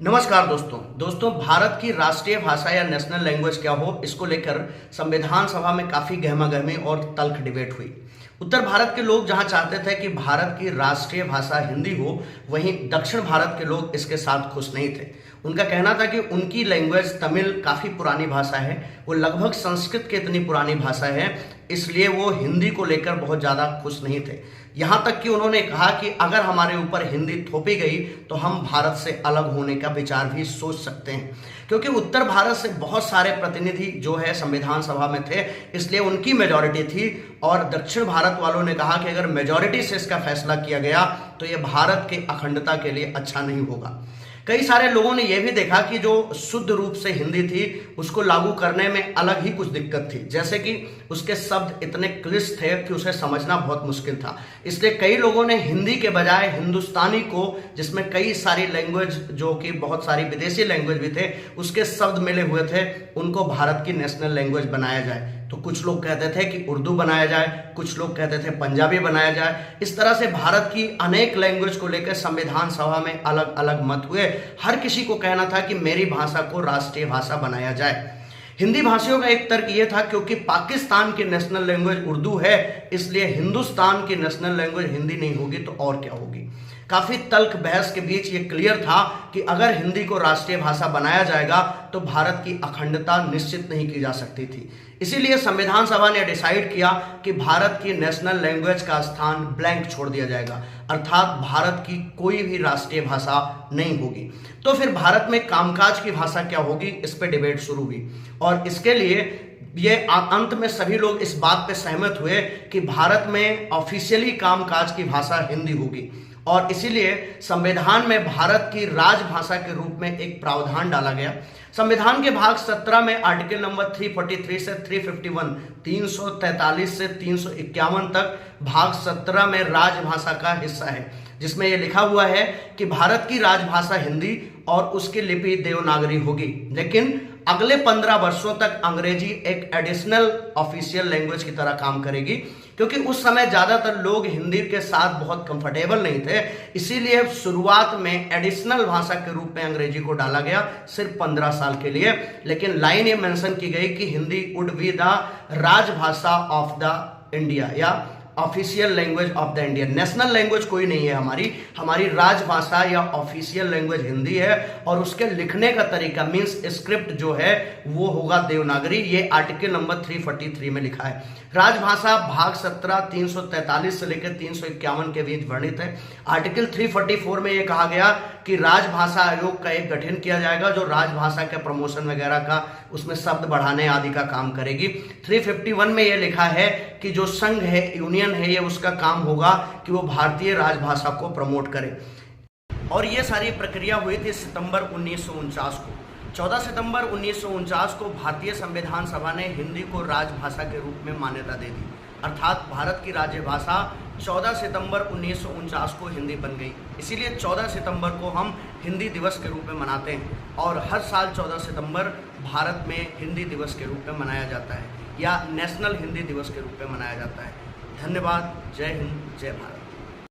नमस्कार दोस्तों भारत की राष्ट्रीय भाषा या नेशनल लैंग्वेज क्या हो, इसको लेकर संविधान सभा में काफी गहमागहमी और तल्ख डिबेट हुई। उत्तर भारत के लोग जहां चाहते थे कि भारत की राष्ट्रीय भाषा हिंदी हो, वहीं दक्षिण भारत के लोग इसके साथ खुश नहीं थे। उनका कहना था कि उनकी लैंग्वेज तमिल काफी पुरानी भाषा है, वो लगभग संस्कृत की इतनी पुरानी भाषा है, इसलिए वो हिंदी को लेकर बहुत ज्यादा खुश नहीं थे। यहां तक कि उन्होंने कहा कि अगर हमारे ऊपर हिंदी थोपी गई तो हम भारत से अलग होने का विचार भी सोच सकते हैं, क्योंकि उत्तर भारत से बहुत सारे प्रतिनिधि जो है संविधान सभा में थे, इसलिए उनकी मेजॉरिटी थी। और दक्षिण भारत वालों ने कहा कि अगर मेजॉरिटी से इसका फैसला किया गया तो यह भारत की अखंडता के लिए अच्छा नहीं होगा। कई सारे लोगों ने यह भी देखा कि जो शुद्ध रूप से हिंदी थी उसको लागू करने में अलग ही कुछ दिक्कत थी, जैसे कि उसके शब्द इतने क्लिष्ट थे कि उसे समझना बहुत मुश्किल था। इसलिए कई लोगों ने हिंदी के बजाय हिंदुस्तानी को, जिसमें कई सारी लैंग्वेज जो कि बहुत सारी विदेशी लैंग्वेज भी थे उसके शब्द मिले हुए थे, उनको भारत की नेशनल लैंग्वेज बनाया जाए। तो कुछ लोग कहते थे कि उर्दू बनाया जाए, कुछ लोग कहते थे पंजाबी बनाया जाए। इस तरह से भारत की अनेक लैंग्वेज को लेकर संविधान सभा में अलग अलग मत हुए। हर किसी को कहना था कि मेरी भाषा को राष्ट्रीय भाषा बनाया जाए। हिंदी भाषियों का एक तर्क यह था क्योंकि पाकिस्तान की नेशनल लैंग्वेज उर्दू है, इसलिए हिंदुस्तान की नेशनल लैंग्वेज हिंदी नहीं होगी तो और क्या होगी। काफी तल्ख बहस के बीच ये क्लियर था कि अगर हिंदी को राष्ट्रीय भाषा बनाया जाएगा तो भारत की अखंडता निश्चित नहीं की जा सकती थी। इसीलिए संविधान सभा ने डिसाइड किया कि भारत की नेशनल लैंग्वेज का स्थान ब्लैंक छोड़ दिया जाएगा, अर्थात भारत की कोई भी राष्ट्रीय भाषा नहीं होगी। तो फिर भारत में कामकाज की भाषा क्या होगी, इस पे डिबेट शुरू हुई। और इसके लिए ये अंत में सभी लोग इस बात पे सहमत हुए कि भारत में ऑफिशियली कामकाज की भाषा हिंदी होगी। और इसीलिए संविधान में भारत की राजभाषा के रूप में एक प्रावधान डाला गया। संविधान के भाग 17 में आर्टिकल नंबर 343 से 351, 343 से 351 तक भाग 17 में राजभाषा का हिस्सा है, जिसमें यह लिखा हुआ है कि भारत की राजभाषा हिंदी और उसकी लिपि देवनागरी होगी, लेकिन अगले 15 वर्षों तक अंग्रेजी एक एडिशनल ऑफिशियल लैंग्वेज की तरह काम करेगी, क्योंकि उस समय ज्यादातर लोग हिंदी के साथ बहुत कंफर्टेबल नहीं थे। इसीलिए शुरुआत में एडिशनल भाषा के रूप में अंग्रेजी को डाला गया सिर्फ 15 साल के लिए, लेकिन लाइन ये मेंशन की गई कि हिंदी वुड बी द राजभाषा ऑफ द इंडिया या official language of the India. National language कोई नहीं है हमारी राजभाषा या ऑफिशियल लैंग्वेज हिंदी है, और उसके लिखने का तरीका मींस स्क्रिप्ट जो है वो होगा देवनागरी। ये आर्टिकल नंबर 343 में लिखा है। राजभाषा भाग 17 343 से लेकर 351 के बीच वर्णित है। आर्टिकल 344 में ये कहा गया कि राजभाषा आयोग का एक गठन किया जाएगा जो राजभाषा के प्रमोशन वगैरह का, उसमें शब्द बढ़ाने आदि का काम करेगी। 351 में ये लिखा है कि जो संघ है, यूनियन है, ये उसका काम होगा कि वो भारतीय राजभाषा को प्रमोट करे। और ये सारी प्रक्रिया हुई थी सितंबर 1949 को। 14 सितंबर 1949 को भारतीय संविधान सभा ने हिंदी को राजभाषा के रूप में मान्यता दे दी, अर्थात भारत की राजभाषा 14 सितंबर 1949 को हिंदी बन गई। इसीलिए 14 सितंबर को हम हिंदी दिवस के रूप में मनाते हैं, और हर साल 14 सितंबर भारत में हिंदी दिवस के रूप में मनाया जाता है या नेशनल हिंदी दिवस के रूप में मनाया जाता है। धन्यवाद। जय हिंद, जय भारत।